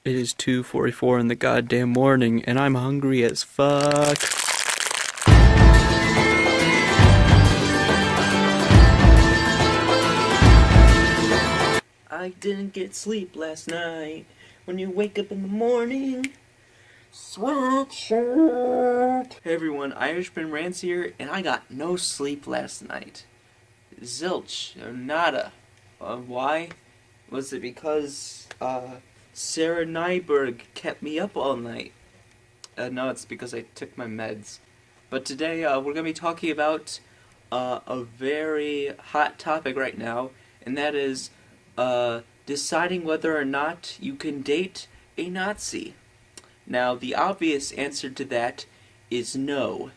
It is 2:44 in the goddamn morning, and I'm hungry as fuck. I didn't get sleep last night. When you wake up in the morning, sweatshirt. Hey everyone, Irishman Rants here, and I got no sleep last night. Zilch, or nada. Why? Was it because, Sarah Nyberg kept me up all night? No, it's because I took my meds. But today, we're gonna be talking about, a very hot topic right now, and that is, deciding whether or not you can date a Nazi. Now, the obvious answer to that is no.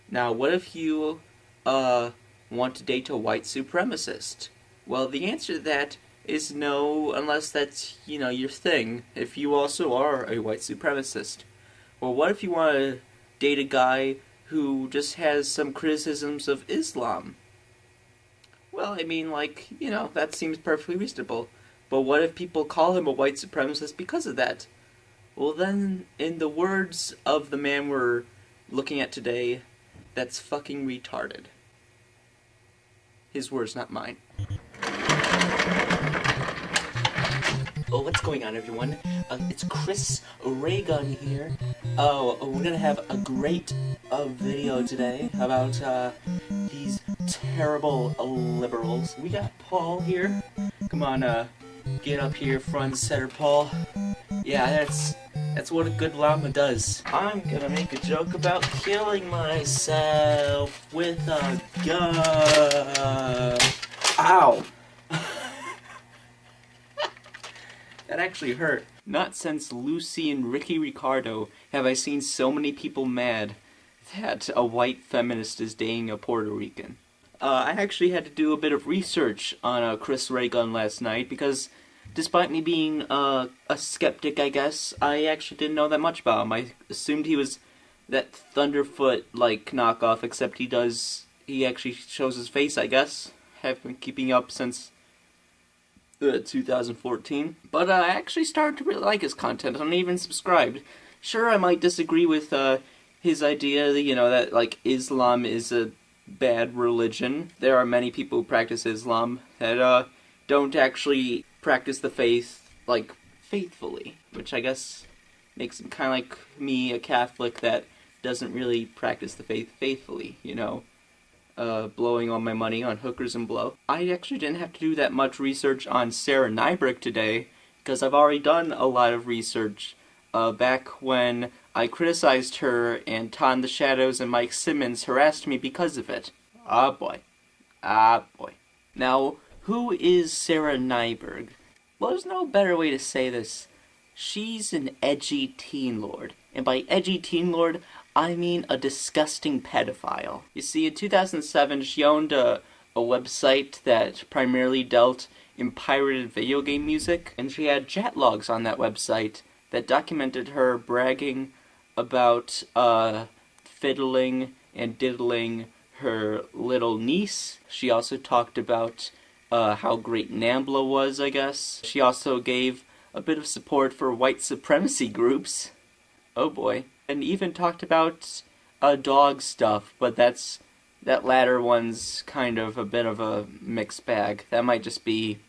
Now, what if you, want to date a white supremacist? Well, the answer to that is no, unless that's, your thing, if you also are a white supremacist. Or what if you want to date a guy who just has some criticisms of Islam? Well, I mean, that seems perfectly reasonable. But what if people call him a white supremacist because of that? Well then, in the words of the man we're looking at today, that's fucking retarded. His words, not mine. Oh, what's going on, everyone? It's ChrisRayGun here. We're gonna have a great video today about these terrible liberals. We got Paul here. Come on, get up here, front and center, Paul. Yeah, that's what a good llama does. I'm gonna make a joke about killing myself with a gun. Ow! That actually hurt. Not since Lucy and Ricky Ricardo have I seen so many people mad that a white feminist is dating a Puerto Rican. I actually had to do a bit of research on ChrisRayGun last night because despite me being a skeptic, I guess, I actually didn't know that much about him. I assumed he was that Thunderfoot-like knockoff, except he actually shows his face, I guess. Have been keeping up since 2014. But I actually started to really like his content, and I even subscribed. Sure, I might disagree with his idea that, that, Islam is a bad religion. There are many people who practice Islam that, don't actually practice the faith, faithfully, which I guess makes him kind of like me, a Catholic that doesn't really practice the faith faithfully, blowing all my money on hookers and blow. I actually didn't have to do that much research on Sarah Nyberg today, because I've already done a lot of research, back when I criticized her and Ton the Shadows and Mike Simmons harassed me because of it. Ah boy. Ah boy. Now, who is Sarah Nyberg? Well, there's no better way to say this. She's an edgy teen lord. And by edgy teen lord, I mean a disgusting pedophile. You see, in 2007, she owned a website that primarily dealt in pirated video game music, and she had chat logs on that website that documented her bragging about, fiddling and diddling her little niece. She also talked about how great NAMBLA was, I guess. She also gave a bit of support for white supremacy groups. Oh boy. And even talked about dog stuff, but that latter one's kind of a bit of a mixed bag. That might just be,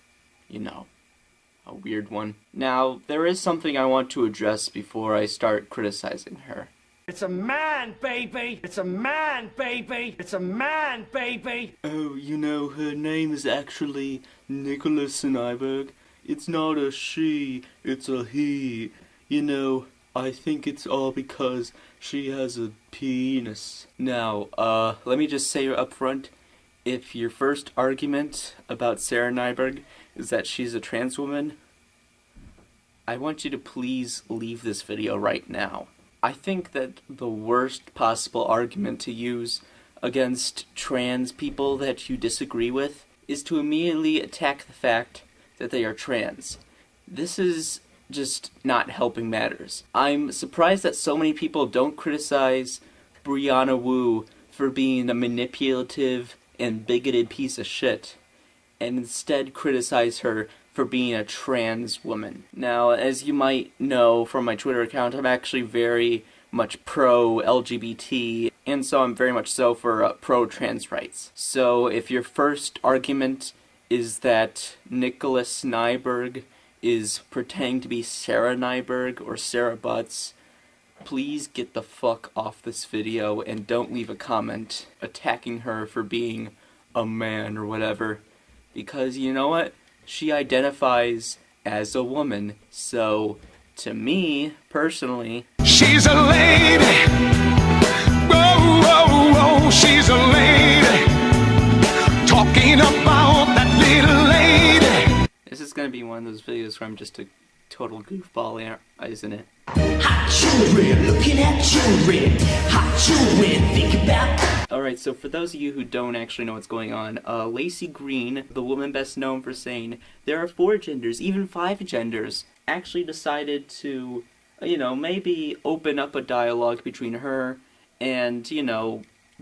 a weird one. Now, there is something I want to address before I start criticizing her. It's a man, baby! It's a man, baby! It's a man, baby! Oh, her name is actually Nicholas Nyberg. It's not a she, it's a he. I think it's all because she has a penis. Now, let me just say up front, if your first argument about Sarah Nyberg is that she's a trans woman, I want you to please leave this video right now. I think that the worst possible argument to use against trans people that you disagree with is to immediately attack the fact that they are trans. This is just not helping matters. I'm surprised that so many people don't criticize Brianna Wu for being a manipulative and bigoted piece of shit, and instead criticize her for being a trans woman. Now, as you might know from my Twitter account, I'm actually very much pro-LGBT, and so I'm very much so for pro-trans rights. So if your first argument is that Nicholas Nyberg is pretending to be Sarah Nyberg or Sarah Butts, please get the fuck off this video and don't leave a comment attacking her for being a man or whatever. Because you know what? She identifies as a woman, so to me, personally, she's a lady. Whoa, whoa, whoa, she's a lady. Talking about that little lady. This is gonna be one of those videos where I'm just a total goofball, isn't it? Hot children, looking at children. Hot children, think about. Alright, so for those of you who don't actually know what's going on, Laci Green, the woman best known for saying there are 4 genders, even 5 genders, actually decided to, maybe open up a dialogue between her and,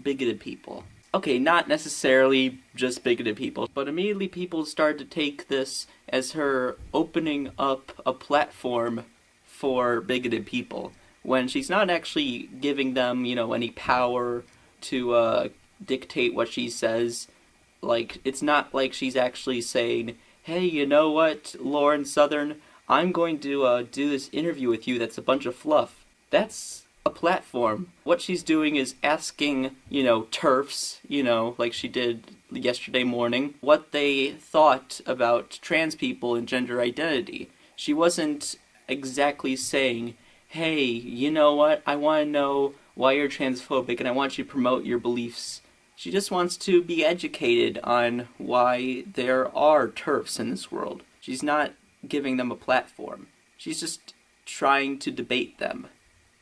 bigoted people. Okay, not necessarily just bigoted people, but immediately people started to take this as her opening up a platform for bigoted people, when she's not actually giving them, any power to dictate what she says. Like, it's not like she's actually saying, hey, you know what, Lauren Southern, I'm going to do this interview with you that's a bunch of fluff. That's a platform. What she's doing is asking, TERFs, like she did yesterday morning, what they thought about trans people and gender identity. She wasn't exactly saying, hey, you know what, I want to know why you're transphobic and I want you to promote your beliefs. She just wants to be educated on why there are TERFs in this world. She's not giving them a platform. She's just trying to debate them.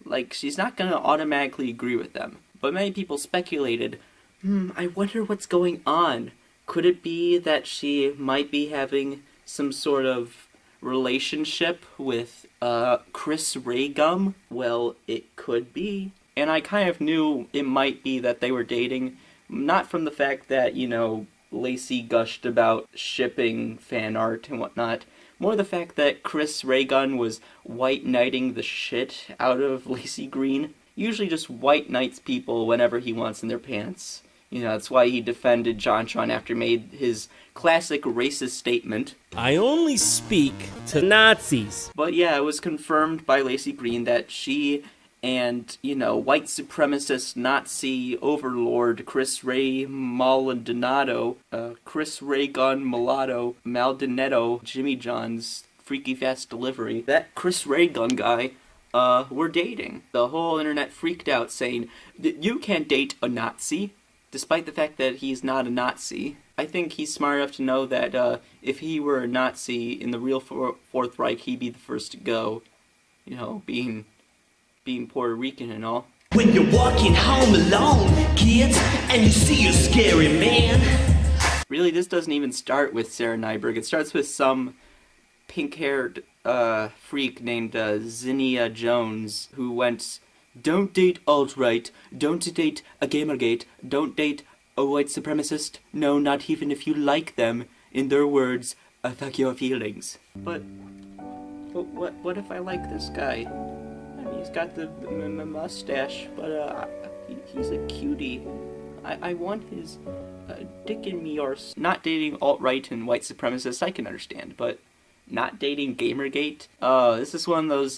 Like, she's not going to automatically agree with them. But many people speculated, I wonder what's going on. Could it be that she might be having some sort of relationship with ChrisRayGun? Well, it could be. And I kind of knew it might be that they were dating, not from the fact that, Laci gushed about shipping fan art and whatnot, more the fact that ChrisRayGun was white knighting the shit out of Laci Green. Usually just white knights people whenever he wants in their pants. That's why he defended JonTron after he made his classic racist statement. I only speak to Nazis. But yeah, it was confirmed by Laci Green that she and, white supremacist Nazi overlord ChrisRayGun Maldonado, Jimmy John's freaky fast delivery, that ChrisRayGun guy, were dating. The whole internet freaked out saying, you can't date a Nazi, despite the fact that he's not a Nazi. I think he's smart enough to know that if he were a Nazi in the real Fourth Reich, he'd be the first to go, being Puerto Rican and all. When you're walking home alone, kids, and you see a scary man. Really, this doesn't even start with Sarah Nyberg. It starts with some pink-haired freak named Zinnia Jones, who went, don't date alt-right, don't date a Gamergate, don't date a white supremacist, no, not even if you like them. In their words, fuck your feelings. But what if I like this guy? I mean, he's got the mustache, but he's a cutie. I want his dick in me, or not dating alt-right and white supremacists, I can understand, but not dating Gamergate? This is one of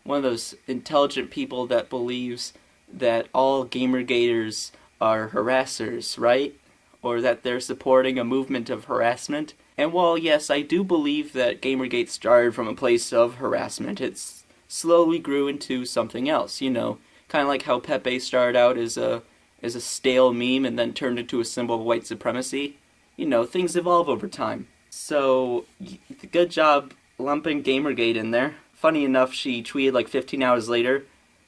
those intelligent people that believes that all Gamergaters are harassers, right? Or that they're supporting a movement of harassment. And while, yes, I do believe that Gamergate started from a place of harassment, it slowly grew into something else, kind of like how Pepe started out as a stale meme and then turned into a symbol of white supremacy. Things evolve over time. So, good job lumping Gamergate in there. Funny enough, she tweeted like 15 hours later,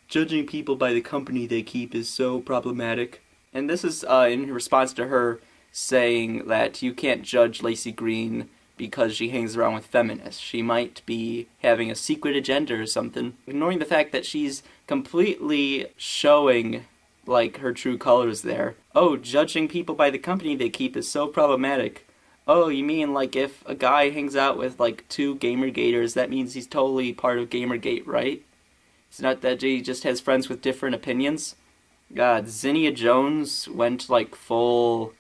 judging people by the company they keep is so problematic. And this is in response to her saying that you can't judge Laci Green because she hangs around with feminists. She might be having a secret agenda or something. Ignoring the fact that she's completely showing, her true colors there. Oh, judging people by the company they keep is so problematic. Oh, you mean like if a guy hangs out with like two Gamergaters, that means he's totally part of Gamergate, right? It's not that he just has friends with different opinions? God, Zinnia Jones went like full,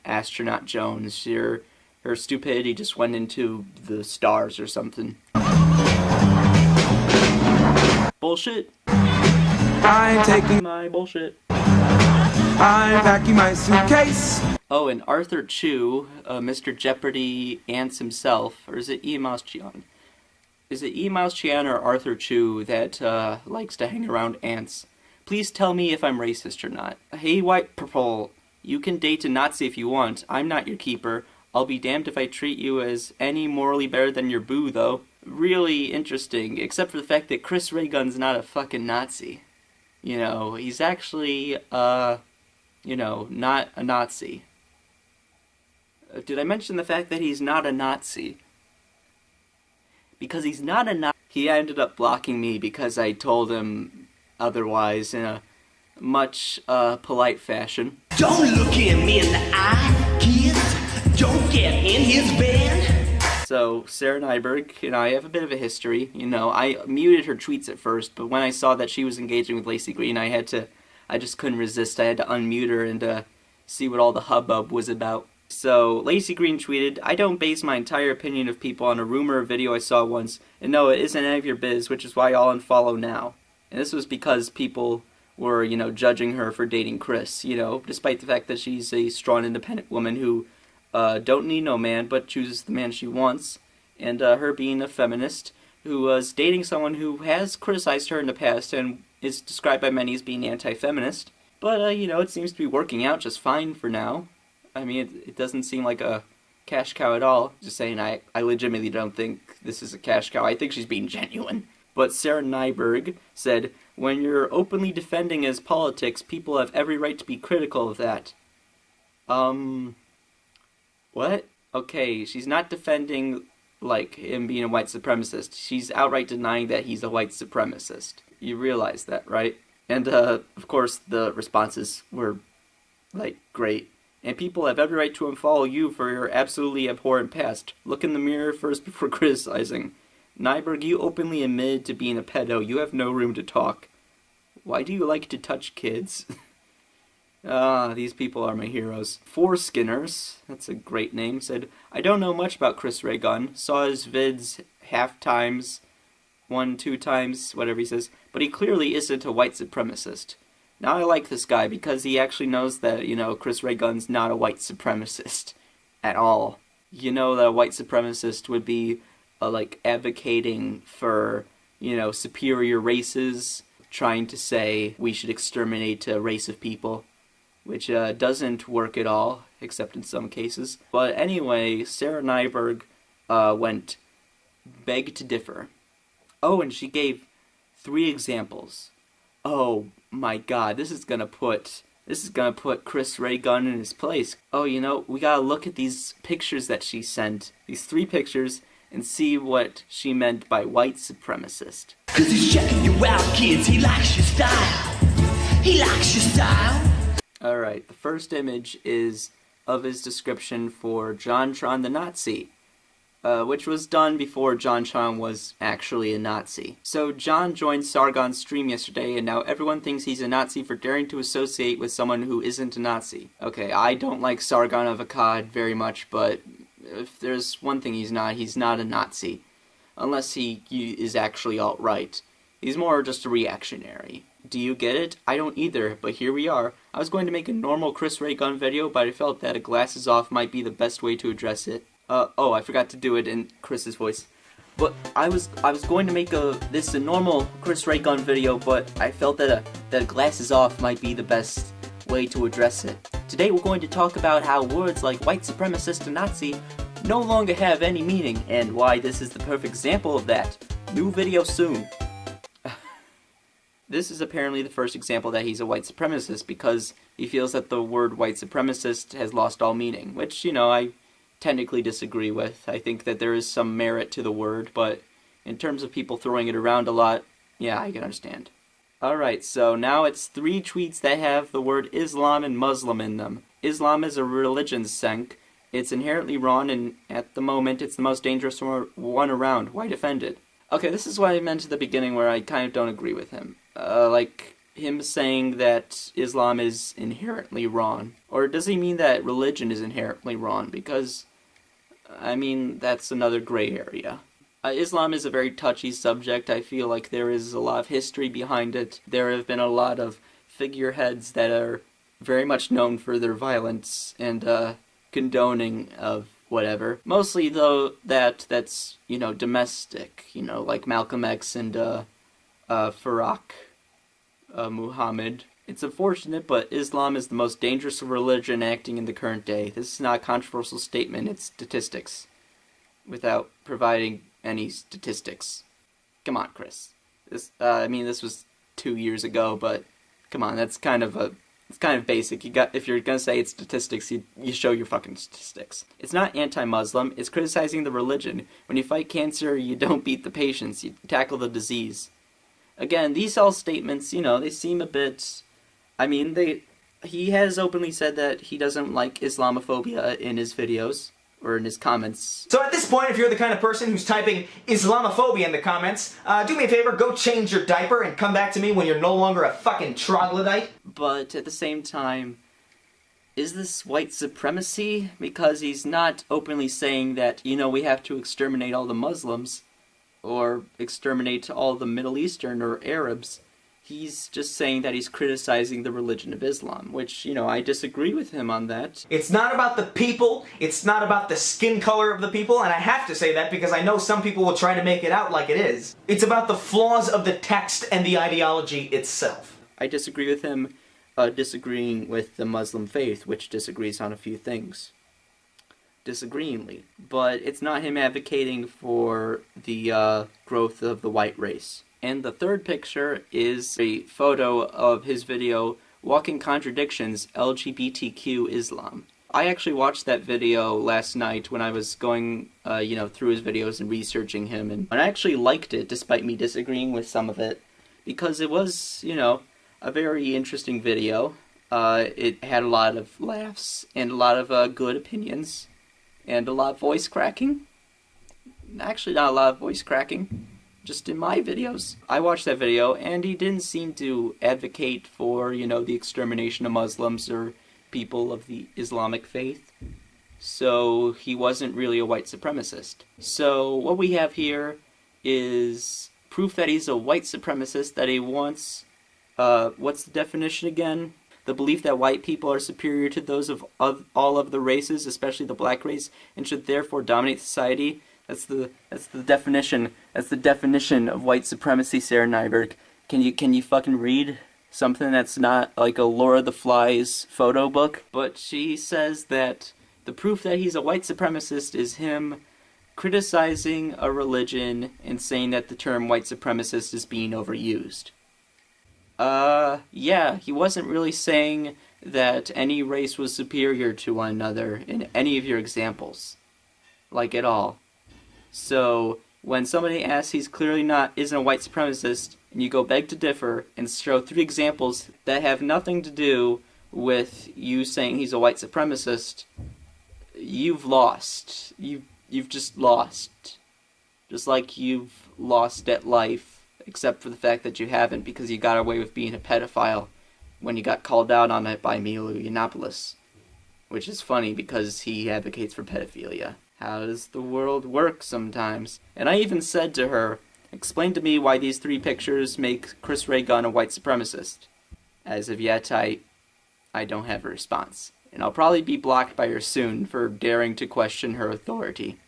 astronaut Jones. Her stupidity just went into the stars or something. Bullshit. I'm taking My bullshit. I'm packing my suitcase. Oh, and Arthur Chu, Mr. Jeopardy ants himself, or is it E. Mouse Chian? Is it E. Mouse Chian or Arthur Chu that likes to hang around ants? Please tell me if I'm racist or not. Hey, white purple, you can date a Nazi if you want. I'm not your keeper. I'll be damned if I treat you as any morally better than your boo, though. Really interesting, except for the fact that ChrisRayGun's not a fucking Nazi. He's actually, not a Nazi. Did I mention the fact that he's not a Nazi? Because he's not a Nazi. He ended up blocking me because I told him otherwise in a much polite fashion. Don't look him in the eye, kids. Don't get in his bed. So, Sarah Nyberg and I have a bit of a history. I muted her tweets at first, but when I saw that she was engaging with Laci Green, I just couldn't resist. I had to unmute her and see what all the hubbub was about. So, Laci Green tweeted, "I don't base my entire opinion of people on a rumor or video I saw once, and no, it isn't any of your biz, which is why I'll unfollow now." And this was because people were, judging her for dating Chris, despite the fact that she's a strong, independent woman who don't need no man, but chooses the man she wants, and her being a feminist who was dating someone who has criticized her in the past and is described by many as being anti-feminist. But, it seems to be working out just fine for now. I mean, it doesn't seem like a cash cow at all. Just saying, I legitimately don't think this is a cash cow. I think she's being genuine. But Sarah Nyberg said, "When you're openly defending his politics, people have every right to be critical of that." What? Okay, she's not defending, him being a white supremacist. She's outright denying that he's a white supremacist. You realize that, right? And, of course, the responses were, great. "And people have every right to unfollow you for your absolutely abhorrent past. Look in the mirror first before criticizing. Nyberg, you openly admitted to being a pedo. You have no room to talk. Why do you like to touch kids?" These people are my heroes. Foreskinners, that's a great name, said, "I don't know much about ChrisRayGun. Saw his vids half times, 1-2 times, whatever he says, but he clearly isn't a white supremacist. Now I like this guy because he actually knows that, ChrisRayGun's not a white supremacist at all. That a white supremacist would be, advocating for, superior races, trying to say we should exterminate a race of people, which doesn't work at all, except in some cases. But anyway, Sarah Nyberg went beg to differ. Oh, and she gave 3 examples. Oh my god, this is gonna put ChrisRayGun in his place. Oh, we gotta look at these pictures that she sent, these 3 pictures, and see what she meant by white supremacist. "Cause he's checking you out, kids. He likes your style. He likes your style." Alright, the first image is of his description for JonTron the Nazi, which was done before JonTron was actually a Nazi. So John joined Sargon's stream yesterday, and now everyone thinks he's a Nazi for daring to associate with someone who isn't a Nazi. Okay, I don't like Sargon of Akkad very much, but if there's one thing he's not a Nazi. Unless he is actually alt-right. He's more just a reactionary. Do you get it? I don't either, but here we are. I was going to make a normal ChrisRayGun video, but I felt that a glasses off might be the best way to address it. Oh, I forgot to do it in Chris's voice. But I was going to make a normal ChrisRayGun video, but I felt that a glasses off might be the best way to address it. Today we're going to talk about how words like white supremacist and Nazi no longer have any meaning, and why this is the perfect example of that. New video soon. This is apparently the first example that he's a white supremacist, because he feels that the word white supremacist has lost all meaning, which, I technically disagree with. I think that there is some merit to the word, but in terms of people throwing it around a lot, yeah, I can understand. Alright, so now it's 3 tweets that have the word Islam and Muslim in them. Islam is a religion sect, It's inherently wrong, and at the moment, it's the most dangerous one around. Why defend it? Okay, this is what I meant at the beginning where I kind of don't agree with him. Like, him saying that Islam is inherently wrong. Or does he mean that religion is inherently wrong? Because, I mean, that's another gray area. Islam is a very touchy subject. I feel like there is a lot of history behind it. There have been a lot of figureheads that are very much known for their violence and condoning of whatever. Mostly, though, that's, domestic, like Malcolm X and Farrokh Muhammad. It's unfortunate, but Islam is the most dangerous religion acting in the current day. This is not a controversial statement, it's statistics. Without providing any statistics. Come on, Chris. This was 2 years ago, but come on, it's kind of basic. If you're gonna say it's statistics, you show your fucking statistics. It's not anti-Muslim, it's criticizing the religion. When you fight cancer, you don't beat the patients, you tackle the disease. Again, these all statements, they seem a bit... he has openly said that he doesn't like Islamophobia in his videos, or in his comments. So at this point, if you're the kind of person who's typing Islamophobia in the comments, do me a favor, go change your diaper and come back to me when you're no longer a fucking troglodyte. But at the same time, is this white supremacy? Because he's not openly saying that, we have to exterminate all the Muslims, or exterminate all the Middle Eastern or Arabs. He's just saying that he's criticizing the religion of Islam, which, I disagree with him on that. It's not about the people, it's not about the skin color of the people, and I have to say that because I know some people will try to make it out like it is. It's about the flaws of the text and the ideology itself. I disagree with him disagreeing with the Muslim faith, which disagrees on a few things. Disagreeingly. But it's not him advocating for the growth of the white race. And the third picture is a photo of his video, Walking Contradictions, LGBTQ Islam. I actually watched that video last night when I was going, through his videos and researching him, and I actually liked it, despite me disagreeing with some of it, because it was, a very interesting video. It had a lot of laughs, and a lot of good opinions, and a lot of voice cracking. Actually, not a lot of voice cracking. Just in my videos. I watched that video, and he didn't seem to advocate for, the extermination of Muslims or people of the Islamic faith. So he wasn't really a white supremacist. So what we have here is proof that he's a white supremacist, that he wants, what's the definition again? The belief that white people are superior to those of all of the races, especially the black race, and should therefore dominate society. That's the definition. That's the definition of white supremacy, Sarah Nyberg. Can you fucking read something that's not like a Lord of the Flies photo book? But she says that the proof that he's a white supremacist is him criticizing a religion and saying that the term white supremacist is being overused. Yeah, he wasn't really saying that any race was superior to one another in any of your examples. Like, at all. So, when somebody asks he's clearly isn't a white supremacist, and you go beg to differ and show 3 examples that have nothing to do with you saying he's a white supremacist, you've lost. You've just lost. Just like you've lost at life, except for the fact that you haven't because you got away with being a pedophile when you got called out on it by Milo Yiannopoulos. Which is funny because he advocates for pedophilia. How does the world work sometimes? And I even said to her, explain to me why these 3 pictures make ChrisRayGun a white supremacist. As of yet, I don't have a response. And I'll probably be blocked by her soon for daring to question her authority.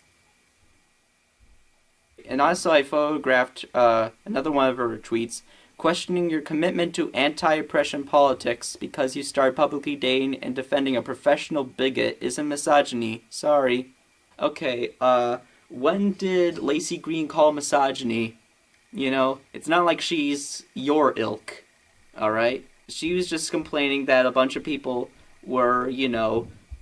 And also I photographed another one of her tweets, questioning your commitment to anti-oppression politics because you started publicly dating and defending a professional bigot isn't misogyny. Sorry. Okay, when did Laci Green call misogyny? It's not like she's your ilk, alright? She was just complaining that a bunch of people were,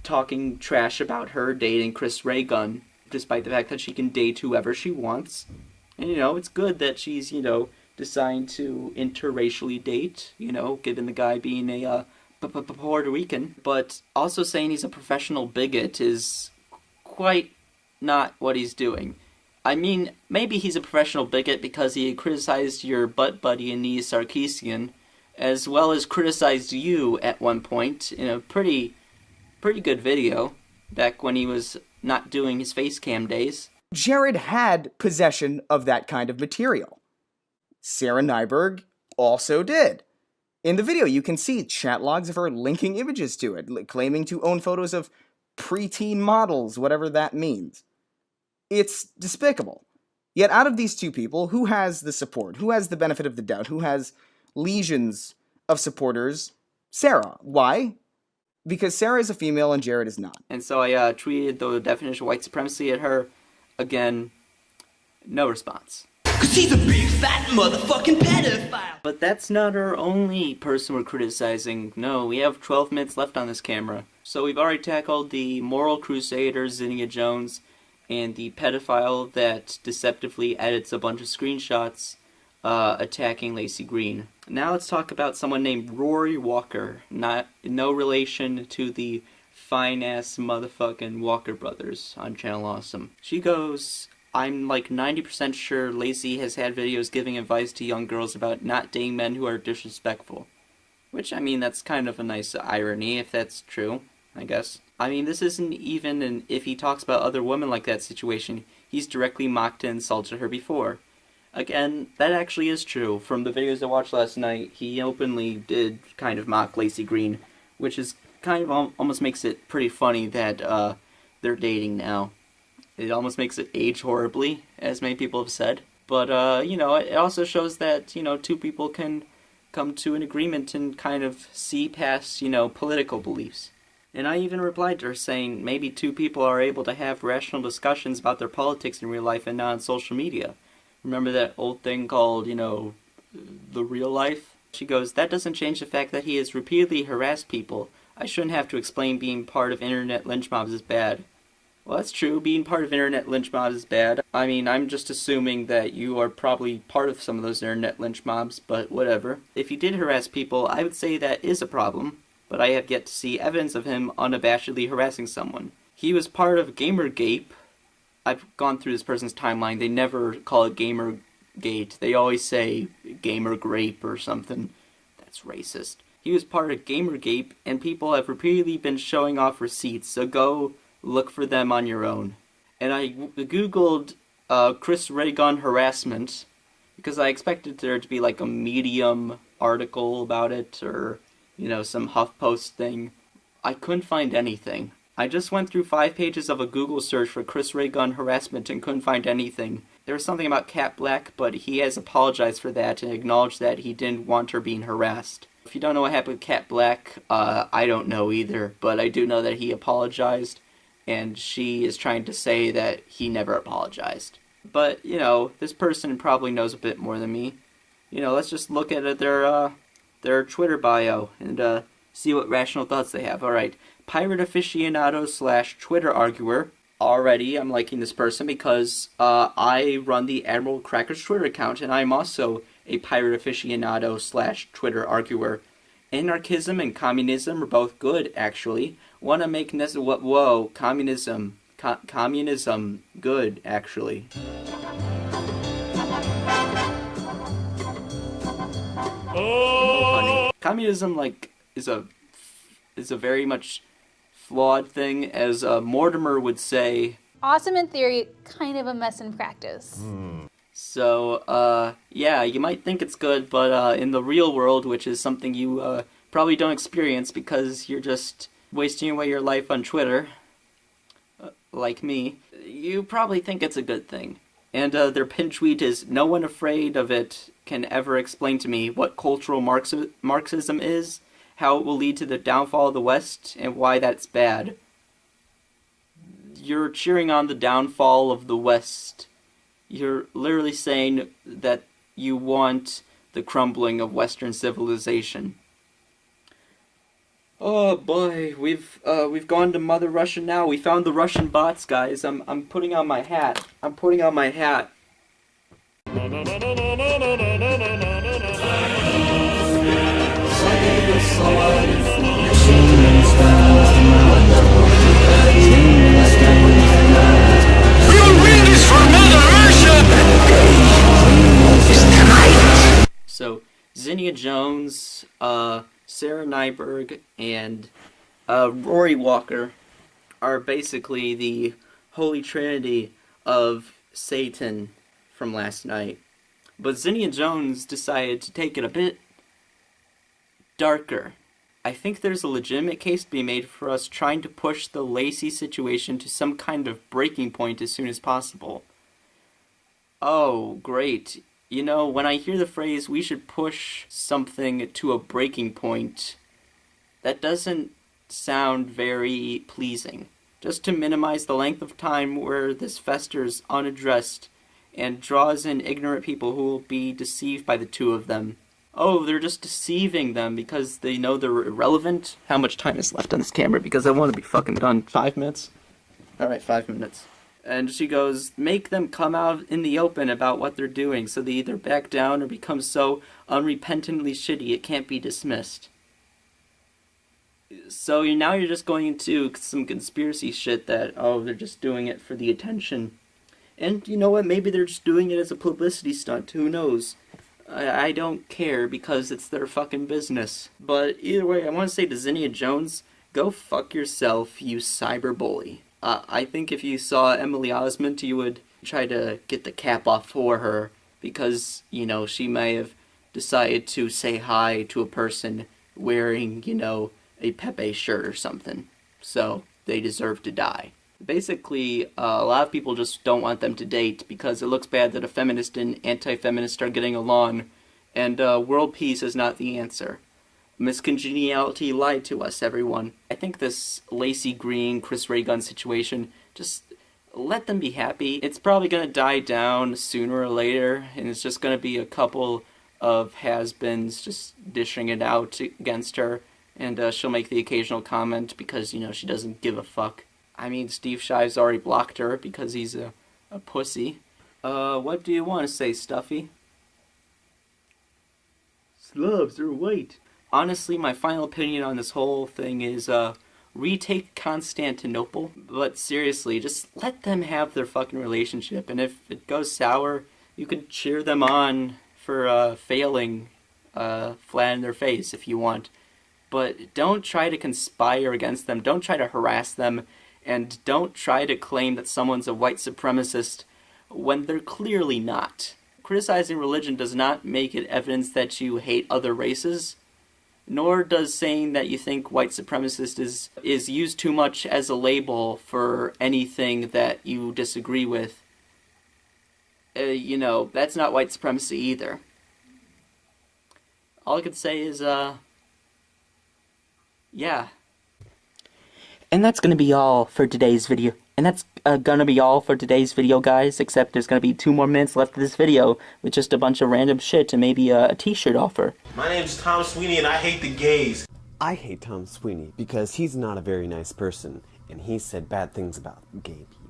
talking trash about her dating ChrisRayGun, despite the fact that she can date whoever she wants. And, it's good that she's, deciding to interracially date, given the guy being a Puerto Rican. But also saying he's a professional bigot is quite not what he's doing. I mean, maybe he's a professional bigot because he criticized your butt buddy Anise Sarkeesian, as well as criticized you at one point in a pretty good video, back when he was not doing his face cam days. Jared had possession of that kind of material. Sarah Nyberg also did. In the video, you can see chat logs of her linking images to it, claiming to own photos of preteen models, whatever that means. It's despicable. Yet out of these two people, who has the support? Who has the benefit of the doubt? Who has legions of supporters? Sarah. Why? Because Sarah is a female and Jared is not. And so I tweeted the definition of white supremacy at her. Again, no response. 'Cause he's a big fat motherfucking pedophile. But that's not our only person we're criticizing. No, we have 12 minutes left on this camera. So we've already tackled the moral crusader Zinnia Jones and the pedophile that deceptively edits a bunch of screenshots attacking Laci Green. Now let's talk about someone named Rory Walker, no relation to the fine-ass motherfucking Walker brothers on Channel Awesome. She goes, I'm like 90% sure Laci has had videos giving advice to young girls about not dating men who are disrespectful. Which, I mean, that's kind of a nice irony, if that's true, I guess. I mean, this isn't even an if he talks about other women like that situation. He's directly mocked and insulted her before. Again, that actually is true. From the videos I watched last night, he openly did kind of mock Laci Green, which is kind of almost makes it pretty funny that they're dating now. It almost makes it age horribly, as many people have said. But, you know, it also shows that, you know, two people can come to an agreement and kind of see past, you know, political beliefs. And I even replied to her saying maybe two people are able to have rational discussions about their politics in real life and not on social media. Remember that old thing called, you know, the real life? She goes, that doesn't change the fact that he has repeatedly harassed people. I shouldn't have to explain being part of internet lynch mobs is bad. Well, that's true. Being part of internet lynch mobs is bad. I mean, I'm just assuming that you are probably part of some of those internet lynch mobs, but whatever. If he did harass people, I would say that is a problem, but I have yet to see evidence of him unabashedly harassing someone. He was part of Gamergate. I've gone through this person's timeline. They never call it Gamergate. They always say Gamer Grape or something. That's racist. He was part of Gamergate, and people have repeatedly been showing off receipts, so go look for them on your own. And I googled ChrisRayGun harassment, because I expected there to be like a Medium article about it, or, you know, some HuffPost thing. I couldn't find anything. I just went through 5 pages of a Google search for ChrisRayGun harassment and couldn't find anything. There was something about Cat Black, but he has apologized for that and acknowledged that he didn't want her being harassed. If you don't know what happened with Cat Black, I don't know either, but I do know that he apologized, and she is trying to say that he never apologized. But, you know, this person probably knows a bit more than me. You know, let's just look at their Twitter bio and see what rational thoughts they have. Alright, pirate aficionado / Twitter arguer. Already, I'm liking this person because I run the Admiral Crackers Twitter account, and I'm also a pirate aficionado / Twitter arguer. Anarchism and communism are both good, actually. Wanna make whoa, communism. Communism, good, actually. Oh. Communism, like, is a very much flawed thing, as Mortimer would say. Awesome in theory, kind of a mess in practice. So, yeah, you might think it's good, but in the real world, which is something you probably don't experience because you're just wasting away your life on Twitter, like me, you probably think it's a good thing. And their pin tweet is, no one afraid of it can ever explain to me what cultural Marxism is, how it will lead to the downfall of the West, and why that's bad. You're cheering on the downfall of the West. You're literally saying that you want the crumbling of Western civilization. Oh boy, we've gone to Mother Russia now. We found the Russian bots, guys. I'm putting on my hat. Zinnia Jones, Sarah Nyberg, and Rory Walker are basically the holy trinity of Satan from last night. But Zinnia Jones decided to take it a bit darker. I think there's a legitimate case to be made for us trying to push the Laci situation to some kind of breaking point as soon as possible. Oh, great. You know, when I hear the phrase, we should push something to a breaking point, that doesn't sound very pleasing. Just to minimize the length of time where this festers unaddressed and draws in ignorant people who will be deceived by the two of them. Oh, they're just deceiving them because they know they're irrelevant? How much time is left on this camera? Because I want to be fucking done. 5 minutes? Alright, 5 minutes. And she goes, make them come out in the open about what they're doing, so they either back down or become so unrepentantly shitty it can't be dismissed. So now you're just going into some conspiracy shit that, oh, they're just doing it for the attention. And you know what, maybe they're just doing it as a publicity stunt, who knows? I don't care, because it's their fucking business. But either way, I want to say to Zinnia Jones, go fuck yourself, you cyberbully. I think if you saw Emily Osment, you would try to get the cap off for her, because, you know, she may have decided to say hi to a person wearing, you know, a Pepe shirt or something. So, they deserve to die. Basically, a lot of people just don't want them to date because it looks bad that a feminist and anti-feminist are getting along, and world peace is not the answer. Miscongeniality lied to us, everyone. I think this Laci Green, ChrisRayGun situation, just let them be happy. It's probably gonna die down sooner or later, and it's just gonna be a couple of has-beens just dishing it out against her, and she'll make the occasional comment because, you know, she doesn't give a fuck. I mean, Steve Shives already blocked her because he's a pussy. What do you want to say, Stuffy? Slavs are white. Honestly, my final opinion on this whole thing is, retake Constantinople. But seriously, just let them have their fucking relationship. And if it goes sour, you could cheer them on for, failing, flat in their face if you want. But don't try to conspire against them. Don't try to harass them. And don't try to claim that someone's a white supremacist when they're clearly not. Criticizing religion does not make it evidence that you hate other races, nor does saying that you think white supremacist is used too much as a label for anything that you disagree with. You know, that's not white supremacy either. All I could say is, yeah. And that's gonna be all for today's video. And that's gonna be all for today's video, guys, except there's gonna be 2 more minutes left of this video with just a bunch of random shit and maybe a t-shirt offer. My name's Tom Sweeney and I hate the gays. I hate Tom Sweeney because he's not a very nice person and he said bad things about gay people.